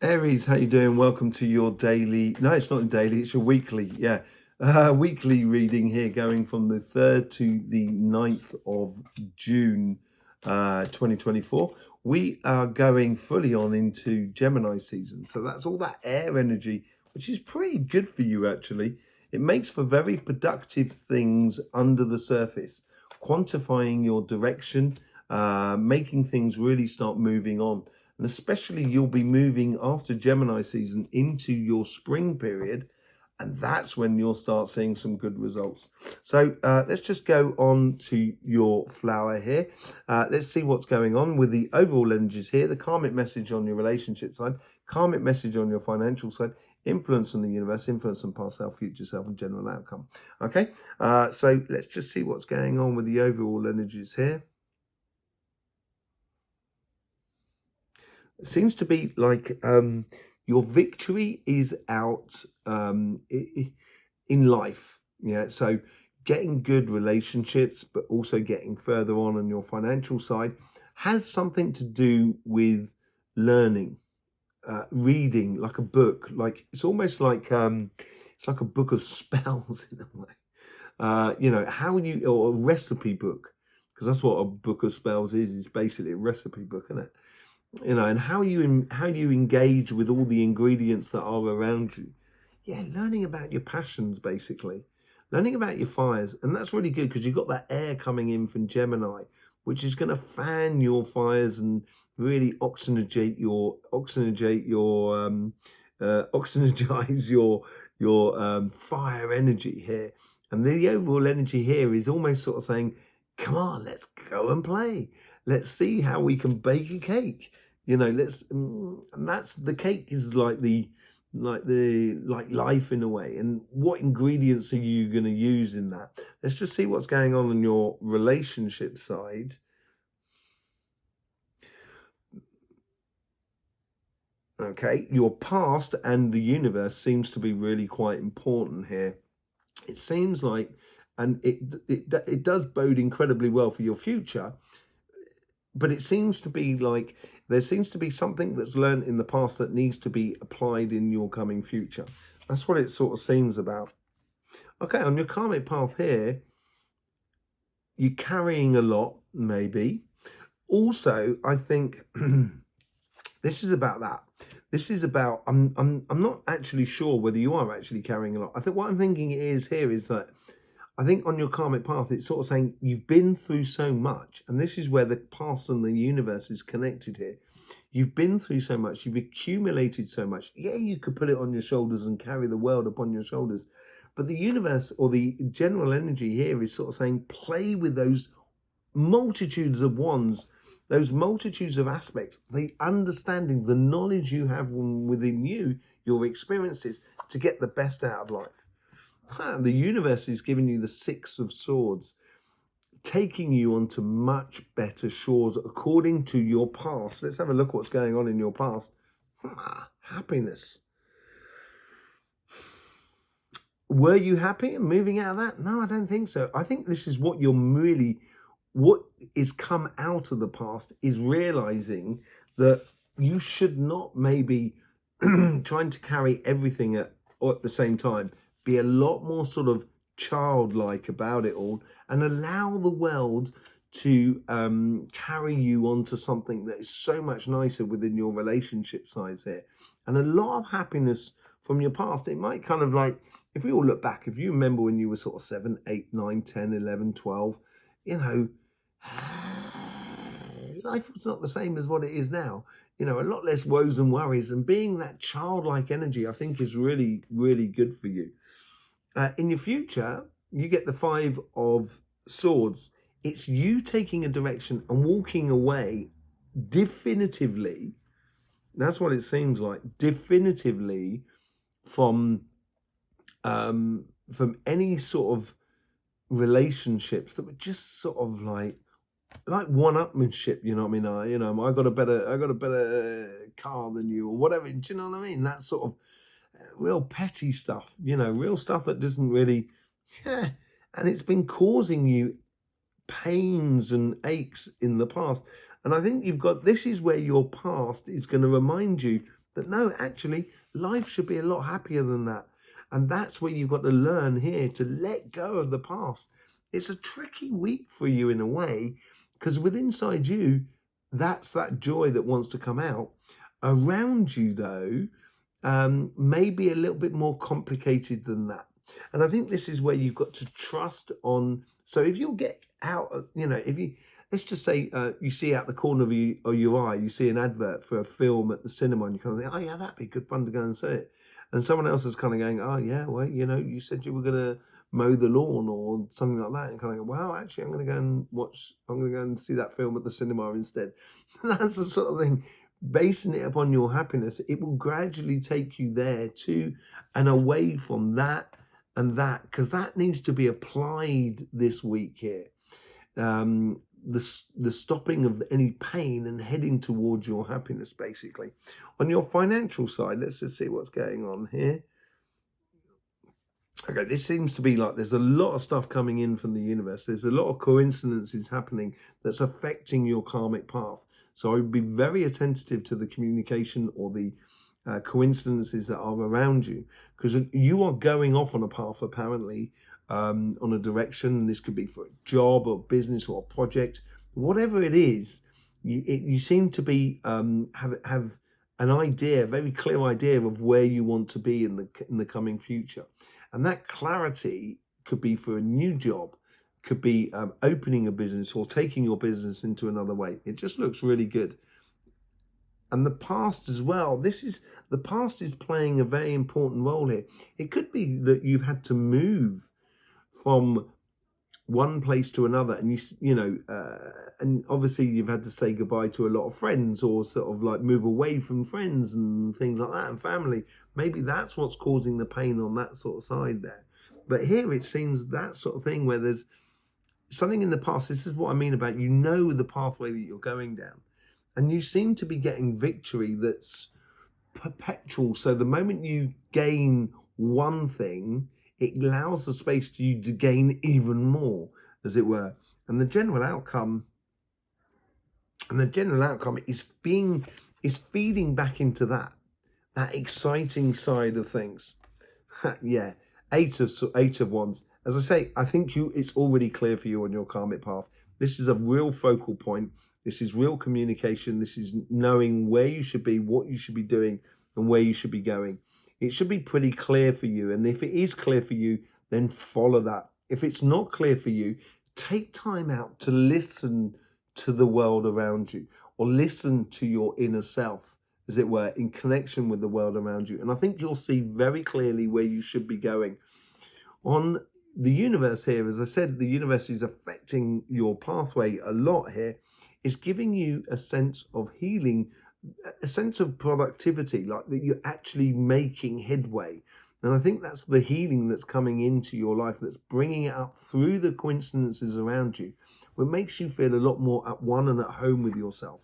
Aries, how you doing? Welcome to your daily. No, it's not daily. It's your weekly. Yeah, weekly reading here, going from the 3rd to the 9th of June, 2024. We are going fully on into Gemini season, so that's all that air energy, which is pretty good for you actually. It makes for very productive things under the surface, quantifying your direction, making things really start moving on. And especially you'll be moving after Gemini season into your spring period, and that's when you'll start seeing some good results. So let's just go on to your flower here. Let's see what's going on with the overall energies here, the karmic message on your relationship side, karmic message on your financial side, influence on the universe, influence on past self, future self, and general outcome. Okay, so let's just see what's going on with the overall energies here. It seems to be like your victory is out in life. Yeah, so getting good relationships, but also getting further on your financial side has something to do with learning, reading, like a book. Like it's almost like it's like a book of spells in a way. How you or a recipe book, because that's what a book of spells is. It's basically a recipe book, isn't it? And how you engage with all the ingredients that are around you. Yeah, learning about your passions, basically learning about your fires. And that's really good because you've got that air coming in from Gemini, which is going to fan your fires and really oxygenize your fire energy here. And the overall energy here is almost sort of saying, come on, let's go and play. Let's see how we can bake a cake. And that's the cake is like life in a way. And what ingredients are you going to use in that? Let's just see what's going on your relationship side. Okay, your past and the universe seems to be really quite important here. It seems like, and it does bode incredibly well for your future, but it seems to be like there seems to be something that's learned in the past that needs to be applied in your coming future. That's what it sort of seems about. Okay, on your karmic path here, you're carrying a lot, maybe. Also, I think this is about that. This is about I'm not actually sure whether you are actually carrying a lot. I think what I'm thinking is that I think on your karmic path, it's sort of saying you've been through so much, and this is where the past and the universe is connected here. You've been through so much, you've accumulated so much. Yeah, you could put it on your shoulders and carry the world upon your shoulders. But the universe or the general energy here is sort of saying play with those multitudes of wands, those multitudes of aspects, the understanding, the knowledge you have within you, your experiences, to get the best out of life. The universe is giving you the Six of Swords, taking you onto much better shores according to your past. Let's have a look what's going on in your past. Happiness. Were you happy and moving out of that? No, I don't think so. I think this is what what is come out of the past is realizing that you should not maybe trying to carry everything at the same time. Be a lot more sort of childlike about it all and allow the world to carry you onto something that is so much nicer within your relationship sides here. And a lot of happiness from your past. It might kind of like, if we all look back, if you remember when you were sort of 7, 8, 9, 10, 11, 12, life was not the same as what it is now. A lot less woes and worries, and being that childlike energy, I think, is really, really good for you. In your future, you get the Five of Swords. It's you taking a direction and walking away definitively. That's what it seems like, definitively from any sort of relationships that were just sort of like one-upmanship. You know what I mean? I got a better car than you, or whatever. Do you know what I mean? That sort of real petty stuff, real stuff that doesn't really, and it's been causing you pains and aches in the past. And I think this is where your past is going to remind you that no, actually, life should be a lot happier than that. And that's where you've got to learn here to let go of the past. It's a tricky week for you in a way, because within inside you, that's that joy that wants to come out. Around you, though, may be a little bit more complicated than that. And I think this is where you've got to trust on. So if you'll get out, if you, let's just say you see out the corner of your eye, you see an advert for a film at the cinema, and you kind of think, oh yeah, that'd be good fun to go and see it. And someone else is kind of going, oh yeah, well, you said you were going to mow the lawn or something like that, and kind of go, well, actually, I'm going to go and see that film at the cinema instead. That's the sort of thing. Basing it upon your happiness, it will gradually take you there to and away from that and that, because that needs to be applied this week here. The stopping of any pain and heading towards your happiness, basically. On your financial side, let's just see what's going on here. Okay, this seems to be like there's a lot of stuff coming in from the universe. There's a lot of coincidences happening that's affecting your karmic path. So I would be very attentive to the communication or the coincidences that are around you, because you are going off on a path, apparently, on a direction. This could be for a job or business or a project, whatever it is. You seem to be have an idea, a very clear idea of where you want to be in the coming future, and that clarity could be for a new job, could be opening a business or taking your business into another way. It just looks really good. And the past as well. The past is playing a very important role here. It could be that you've had to move from one place to another, and and obviously you've had to say goodbye to a lot of friends, or sort of like move away from friends and things like that, and family. Maybe that's what's causing the pain on that sort of side there. But here it seems that sort of thing where there's something in the past. This is what I mean about, the pathway that you're going down, and you seem to be getting victory that's perpetual. So the moment you gain one thing, it allows the space to you to gain even more, as it were. And the general outcome is feeding back into that exciting side of things. Yeah, eight of wands. As I say, I think it's already clear for you on your karmic path. This is a real focal point. This is real communication. This is knowing where you should be, what you should be doing, and where you should be going. It should be pretty clear for you. And if it is clear for you, then follow that. If it's not clear for you, take time out to listen to the world around you, or listen to your inner self, as it were, in connection with the world around you. And I think you'll see very clearly where you should be going. On the universe here, as I said, the universe is affecting your pathway a lot here. It's giving you a sense of healing, a sense of productivity, like that you're actually making headway. And I think that's the healing that's coming into your life, that's bringing it up through the coincidences around you, what makes you feel a lot more at one and at home with yourself.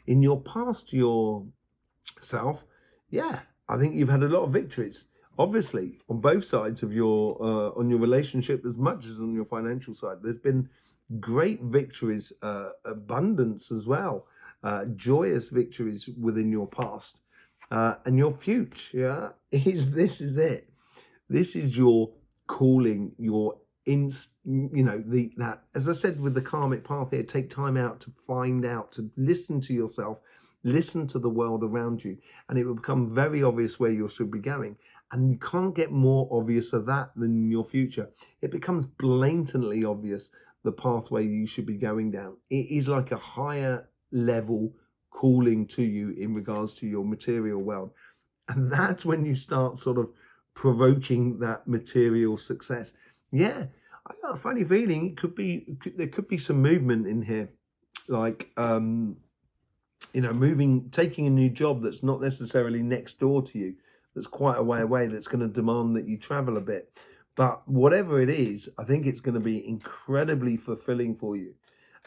In your past, yourself, yeah, I think you've had a lot of victories, obviously, on both sides of on your relationship as much as on your financial side. There's been great victories, abundance as well, joyous victories within your past. And your future this is it. This is your calling, your that, as I said with the karmic path here, take time out to find out, to listen to yourself, listen to the world around you, and it will become very obvious where you should be going. And you can't get more obvious of that than your future. It becomes blatantly obvious the pathway you should be going down. It is like a higher level calling to you in regards to your material world. And that's when you start sort of provoking that material success. Yeah, I got a funny feeling there could be some movement in here, like taking a new job that's not necessarily next door to you, that's quite a way away, that's going to demand that you travel a bit. But whatever it is, I think it's going to be incredibly fulfilling for you.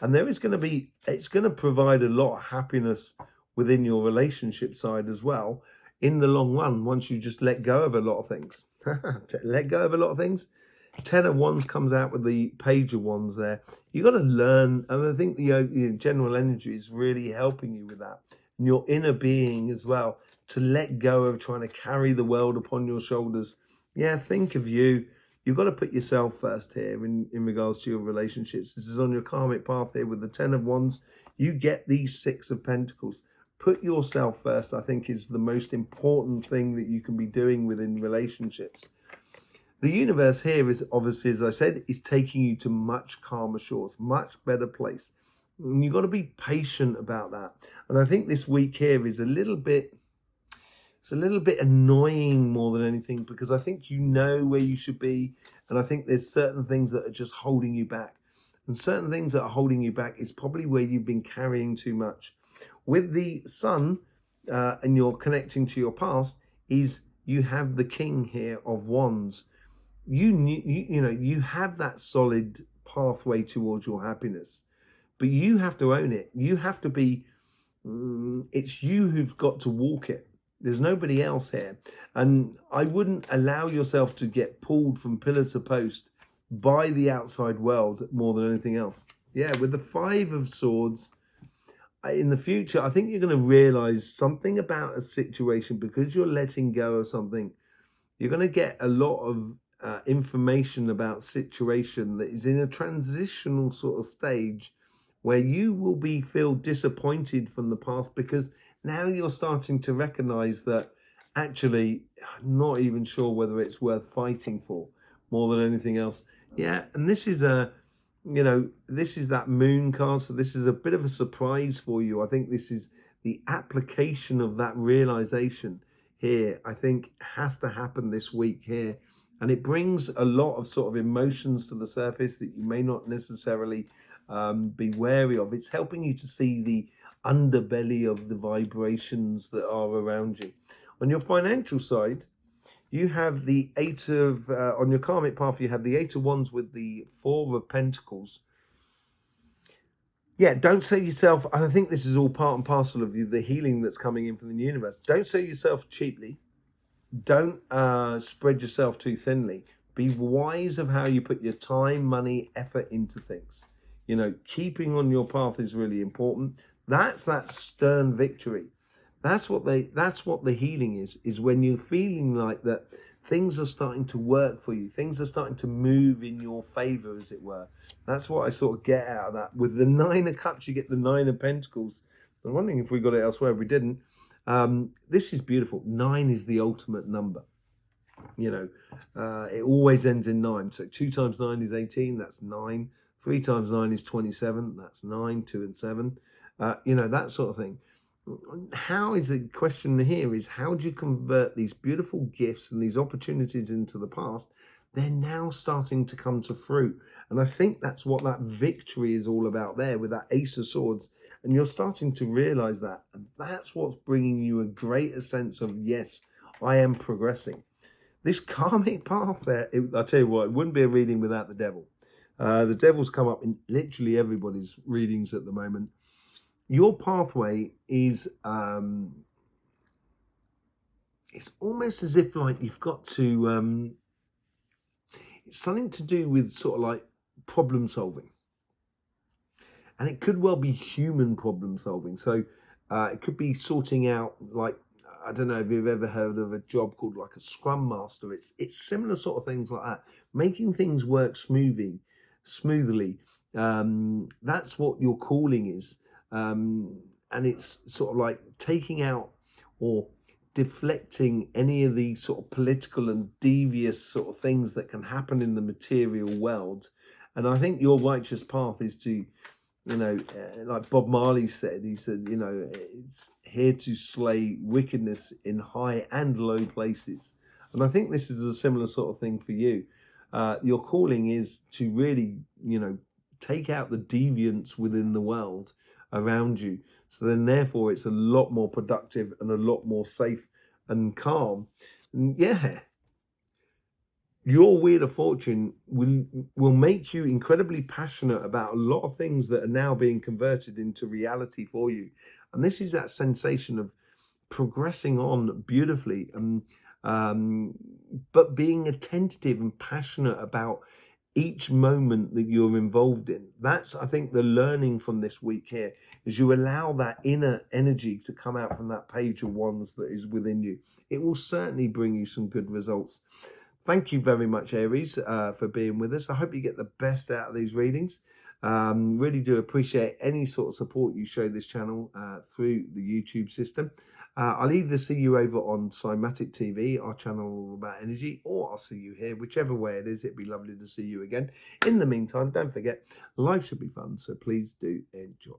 And it's going to provide a lot of happiness within your relationship side as well, in the long run, once you just let go of a lot of things. Let go of a lot of things. 10 of Wands comes out with the Page of Wands there. You've got to learn, and I think the general energy is really helping you with that. And your inner being as well, to let go of trying to carry the world upon your shoulders. Yeah, think of you. You've got to put yourself first here in regards to your relationships. This is on your karmic path here with the 10 of Wands. You get these 6 of Pentacles. Put yourself first, I think, is the most important thing that you can be doing within relationships. The universe here is obviously, as I said, is taking you to much calmer shores, much better place. And you've got to be patient about that. And I think this week here is a little bit annoying more than anything, because I think you know where you should be. And I think there's certain things that are just holding you back. And certain things that are holding you back is probably where you've been carrying too much. With the sun, and you're connecting to your past, is you have the King here of Wands. You have that solid pathway towards your happiness, but you have to own it. You have to be, it's you who've got to walk it. There's nobody else here. And I wouldn't allow yourself to get pulled from pillar to post by the outside world more than anything else. Yeah, with the 5 of Swords, in the future, I think you're going to realize something about a situation because you're letting go of something. You're going to get a lot of information about situation that is in a transitional sort of stage where you will feel disappointed from the past, because now you're starting to recognize that actually I'm not even sure whether it's worth fighting for more than anything else. Yeah, and this is this is that Moon card, so this is a bit of a surprise for you. I think this is the application of that realization here, I think, has to happen this week here. And it brings a lot of sort of emotions to the surface that you may not necessarily be wary of. It's helping you to see the underbelly of the vibrations that are around you. On your financial side, you have the 8 of, on your karmic path, you have the 8 of Wands with the 4 of Pentacles. Yeah, don't sell yourself, and I think this is all part and parcel of the healing that's coming in from the universe. Don't sell yourself cheaply. Don't spread yourself too thinly. Be wise of how you put your time, money, effort into things. Keeping on your path is really important. That's that stern victory. That's what the healing is when you're feeling like that things are starting to work for you. Things are starting to move in your favor, as it were. That's what I sort of get out of that. With the 9 of Cups, you get the 9 of Pentacles. I'm wondering if we got it elsewhere. We didn't. This is beautiful. 9 is the ultimate number. It always ends in 9. So 2 times 9 is 18. That's 9. 3 times 9 is 27. That's 9. 2 and 7. That sort of thing. How is the question here is, how do you convert these beautiful gifts and these opportunities into the past? They're now starting to come to fruit. And I think that's what that victory is all about there with that Ace of Swords. And you're starting to realize that. And that's what's bringing you a greater sense of, yes, I am progressing. This karmic path there, I'll tell you what, it wouldn't be a reading without the devil. The devil's come up in literally everybody's readings at the moment. Your pathway is, it's almost as if like you've got to, it's something to do with sort of like problem solving. And it could well be human problem solving. So it could be sorting out, like, I don't know if you've ever heard of a job called like a Scrum Master. It's similar sort of things like that. Making things work smoothly. That's what your calling is. And it's sort of like taking out or deflecting any of the sort of political and devious sort of things that can happen in the material world. And I think your righteous path is to, like Bob Marley said, he said, it's here to slay wickedness in high and low places. And I think this is a similar sort of thing for you. Your calling is to really, take out the deviance within the world around you. So then therefore it's a lot more productive and a lot more safe and calm. And yeah, your Wheel of Fortune will make you incredibly passionate about a lot of things that are now being converted into reality for you. And this is that sensation of progressing on beautifully, but being attentive and passionate about each moment that you're involved in. That's, I think, the learning from this week here, is you allow that inner energy to come out from that page of wands that is within you. It will certainly bring you some good results. Thank you very much, Aries, for being with us. I hope you get the best out of these readings. Really do appreciate any sort of support you show this channel through the YouTube system. I'll either see you over on Cymatic TV, our channel about energy, or I'll see you here, whichever way it is. It'd be lovely to see you again. In the meantime, don't forget, life should be fun, so please do enjoy.